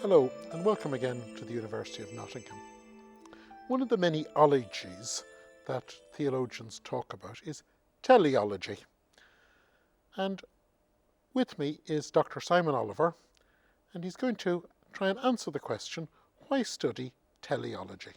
Hello and welcome again to the University of Nottingham. One of the many ologies that theologians talk about is teleology. And with me is Dr. Simon Oliver, and he's going to try and answer the question, why study teleology?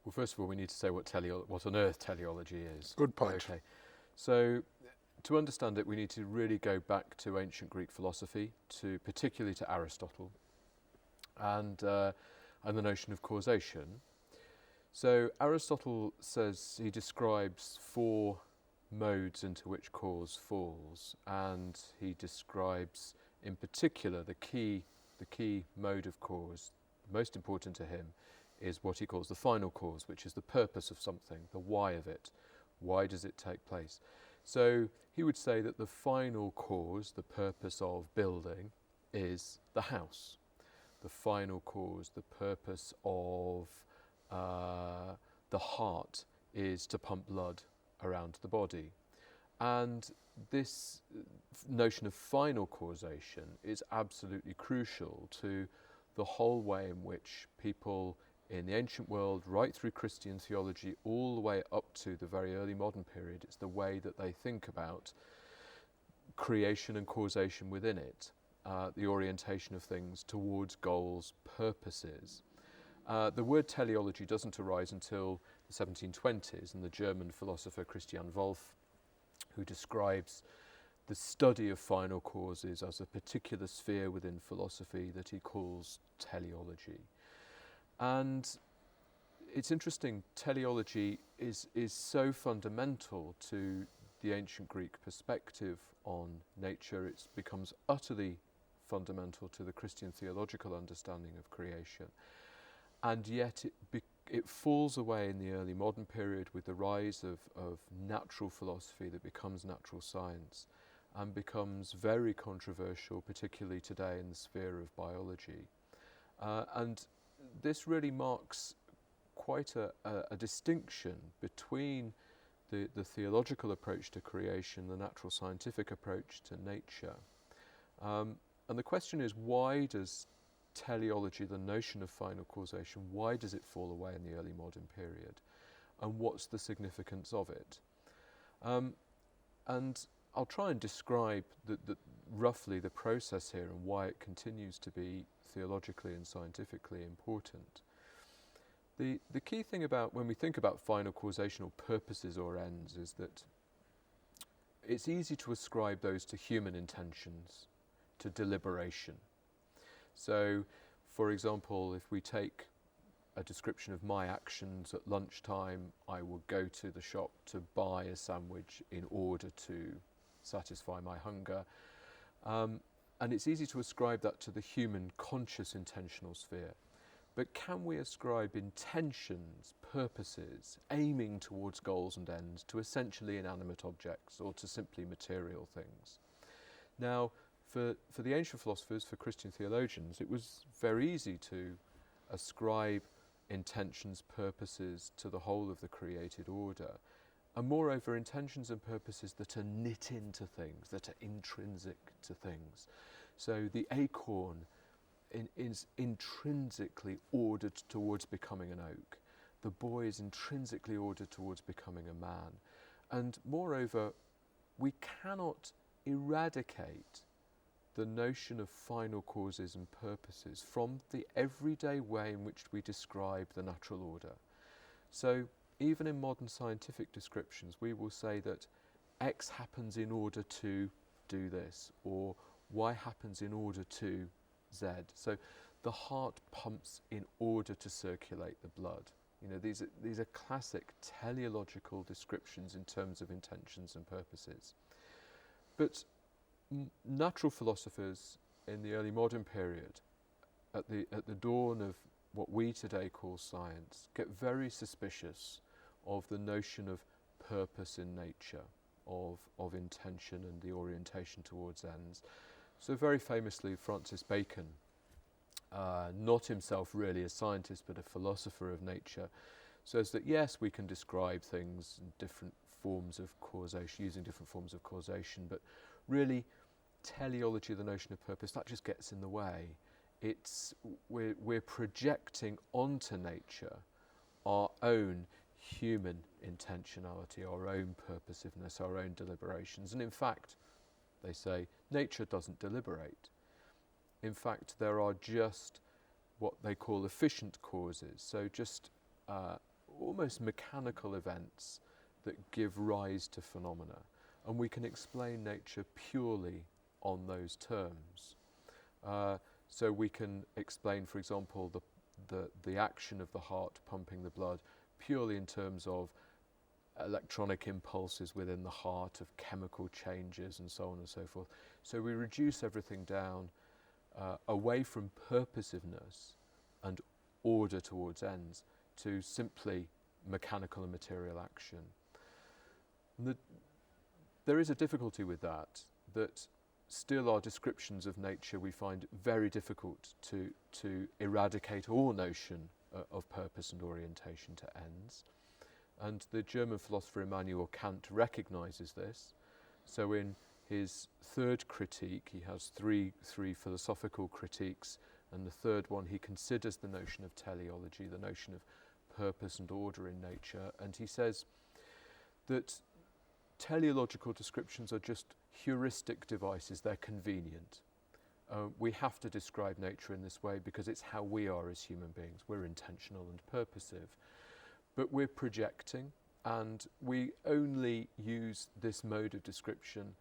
Well, first of all, we need to say what on earth teleology is. Good point. Okay. So, to understand it, we need to really go back to ancient Greek philosophy, particularly to Aristotle, and the notion of causation. So Aristotle says, he describes four modes into which cause falls, and he describes in particular the key mode of cause, most important to him, is what he calls the final cause, which is the purpose of something, the why of it. Why does it take place? So he would say that the final cause, the purpose of building, is the house. The final cause, the purpose of the heart, is to pump blood around the body. And this notion of final causation is absolutely crucial to the whole way in which people in the ancient world, right through Christian theology, all the way up to the very early modern period, it's the way that they think about creation and causation within it. The orientation of things towards goals, purposes. The word teleology doesn't arise until the 1720s, and the German philosopher Christian Wolff, who describes the study of final causes as a particular sphere within philosophy that he calls teleology. And it's interesting, teleology is so fundamental to the ancient Greek perspective on nature. It becomes utterly fundamental to the Christian theological understanding of creation. And yet it falls away in the early modern period with the rise of natural philosophy that becomes natural science and becomes very controversial, particularly today in the sphere of biology. And this really marks quite a distinction between the theological approach to creation, the natural scientific approach to nature. And the question is, why does teleology, the notion of final causation, why does it fall away in the early modern period? And what's the significance of it? And I'll try and describe roughly the process here and why it continues to be theologically and scientifically important. The key thing about when we think about final causation or purposes or ends is that it's easy to ascribe those to human intentions, to deliberation. So, for example, if we take a description of my actions at lunchtime, I will go to the shop to buy a sandwich in order to satisfy my hunger. And it's easy to ascribe that to the human conscious intentional sphere. But can we ascribe intentions, purposes, aiming towards goals and ends to essentially inanimate objects or to simply material things? Now, for the ancient philosophers, for Christian theologians, it was very easy to ascribe intentions, purposes to the whole of the created order. And moreover, intentions and purposes that are knit into things, that are intrinsic to things. So the acorn is intrinsically ordered towards becoming an oak. The boy is intrinsically ordered towards becoming a man. And moreover, we cannot eradicate the notion of final causes and purposes from the everyday way in which we describe the natural order. So even in modern scientific descriptions, we will say that X happens in order to do this, or Y happens in order to Z. So the heart pumps in order to circulate the blood. You know, these are classic teleological descriptions in terms of intentions and purposes. But natural philosophers in the early modern period, at the dawn of what we today call science, get very suspicious of the notion of purpose in nature, of intention and the orientation towards ends. So very famously, Francis Bacon, not himself really a scientist but a philosopher of nature, says that yes, we can describe things in different forms of causation, using different forms of causation, but really teleology, the notion of purpose, that just gets in the way. we're projecting onto nature our own human intentionality, our own purposiveness, our own deliberations. And in fact, they say, nature doesn't deliberate. In fact, there are just what they call efficient causes, so just almost mechanical events that give rise to phenomena. And we can explain nature purely on those terms. So we can explain, for example, the action of the heart pumping the blood purely in terms of electronic impulses within the heart, of chemical changes and so on and so forth. So we reduce everything down away from purposiveness and order towards ends to simply mechanical and material action. There is a difficulty with that still our descriptions of nature we find very difficult to eradicate all notion of purpose and orientation to ends. And the German philosopher Immanuel Kant recognises this. So in his third critique, he has three philosophical critiques, and the third one he considers the notion of teleology, the notion of purpose and order in nature, and he says that teleological descriptions are just heuristic devices, they're convenient. We have to describe nature in this way because it's how we are as human beings. We're intentional and purposive. But we're projecting, and we only use this mode of description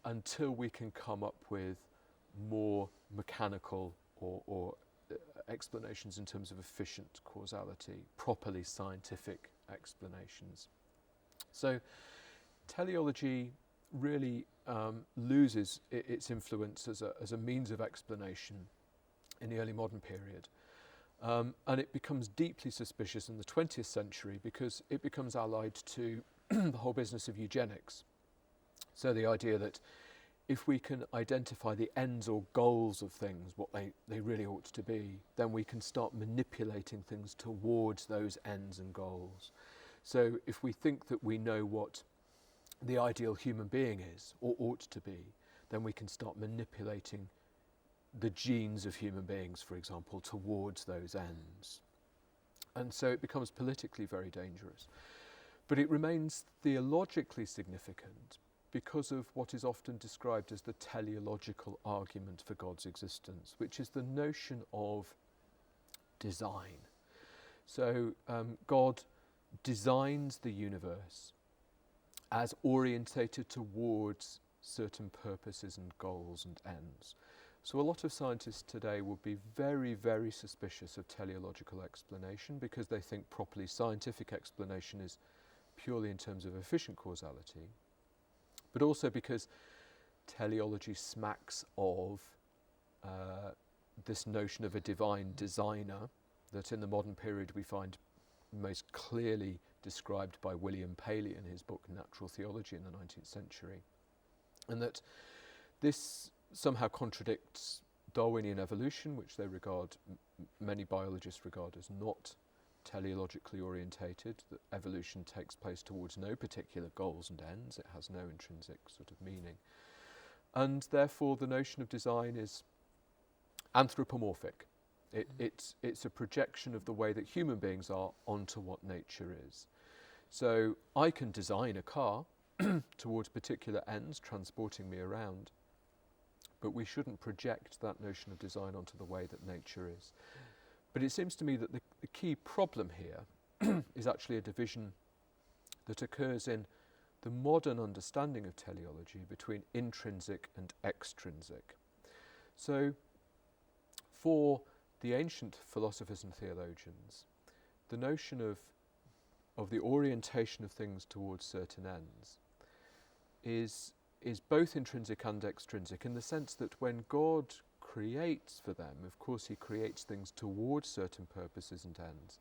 until we can come up with more mechanical or explanations in terms of efficient causality, properly scientific explanations. So teleology really loses its influence as a means of explanation in the early modern period. And it becomes deeply suspicious in the 20th century because it becomes allied to the whole business of eugenics. So the idea that if we can identify the ends or goals of things, what they really ought to be, then we can start manipulating things towards those ends and goals. So if we think that we know what the ideal human being is or ought to be, then we can start manipulating the genes of human beings, for example, towards those ends. And so it becomes politically very dangerous. But it remains theologically significant because of what is often described as the teleological argument for God's existence, which is the notion of design. So God designs the universe as orientated towards certain purposes and goals and ends. So a lot of scientists today will be very, very suspicious of teleological explanation because they think properly scientific explanation is purely in terms of efficient causality, but also because teleology smacks of this notion of a divine designer that in the modern period we find most clearly described by William Paley in his book Natural Theology in the 19th century. And that this somehow contradicts Darwinian evolution, which they regard, many biologists regard as not teleologically orientated, that evolution takes place towards no particular goals and ends, it has no intrinsic sort of meaning. And therefore the notion of design is anthropomorphic. It's a projection of the way that human beings are onto what nature is. So I can design a car towards particular ends, transporting me around, but we shouldn't project that notion of design onto the way that nature is. But it seems to me that the key problem here is actually a division that occurs in the modern understanding of teleology between intrinsic and extrinsic. So for the ancient philosophers and theologians, the notion of the orientation of things towards certain ends is both intrinsic and extrinsic in the sense that when God creates for them, of course he creates things towards certain purposes and ends,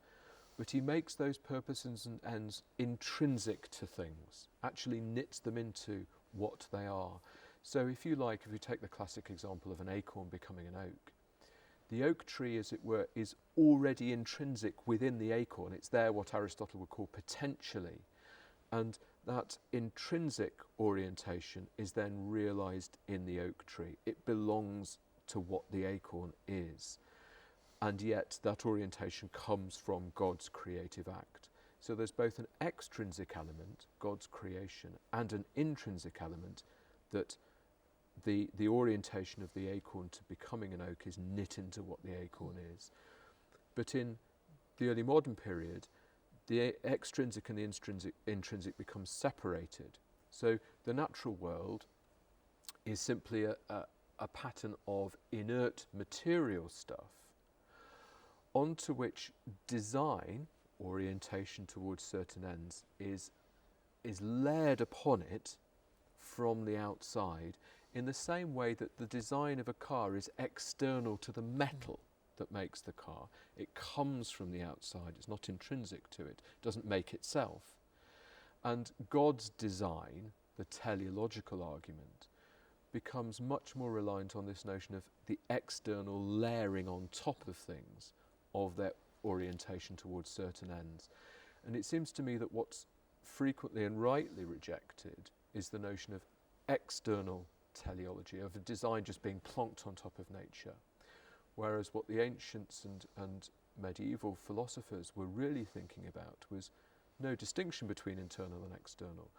but he makes those purposes and ends intrinsic to things, actually knits them into what they are. So if you take the classic example of an acorn becoming an oak, the oak tree, as it were, is already intrinsic within the acorn. It's there, what Aristotle would call potentially. And that intrinsic orientation is then realised in the oak tree. It belongs to what the acorn is. And yet that orientation comes from God's creative act. So there's both an extrinsic element, God's creation, and an intrinsic element that the orientation of the acorn to becoming an oak is knit into what the acorn is. But in the early modern period, the extrinsic and the intrinsic become separated. So the natural world is simply a pattern of inert material stuff onto which design, orientation towards certain ends, is layered upon it from the outside, in the same way that the design of a car is external to the metal that makes the car. It comes from the outside, it's not intrinsic to it, doesn't make itself. And God's design, the teleological argument, becomes much more reliant on this notion of the external layering on top of things of their orientation towards certain ends. And it seems to me that what's frequently and rightly rejected is the notion of external teleology, of a design just being plonked on top of nature. Whereas what the ancients and medieval philosophers were really thinking about was no distinction between internal and external,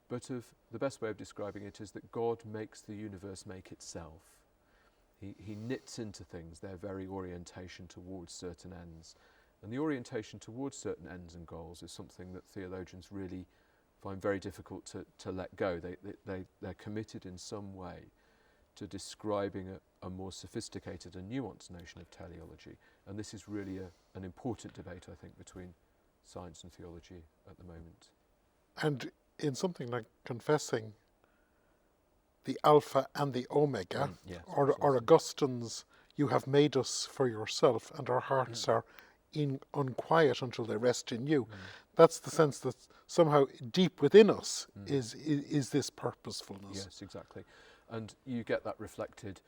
but of the best way of describing it is that God makes the universe make itself. He knits into things their very orientation towards certain ends. And the orientation towards certain ends and goals is something that theologians really find very difficult to let go. They're committed in some way to describing a more sophisticated and nuanced notion of teleology. And this is really an important debate, I think, between science and theology at the moment. And in something like confessing the Alpha and the Omega, Yes, or Augustine's, you have made us for yourself, and our hearts are unquiet until they rest in you. That's the sense that somehow deep within us is this purposefulness. Yes, exactly. And you get that reflected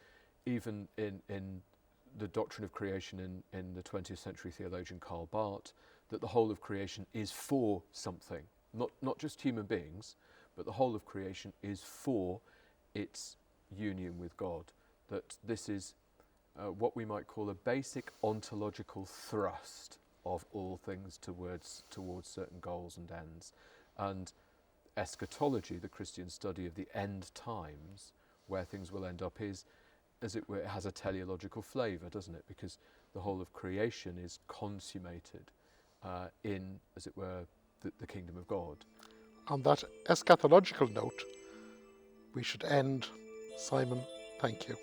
even in the doctrine of creation in the 20th century theologian Karl Barth, that the whole of creation is for something, not just human beings, but the whole of creation is for its union with God, that this is what we might call a basic ontological thrust of all things towards certain goals and ends. And eschatology, the Christian study of the end times, where things will end up, is, as it were, it has a teleological flavour, doesn't it? Because the whole of creation is consummated in, as it were, the kingdom of God. On that eschatological note, we should end. Simon, thank you.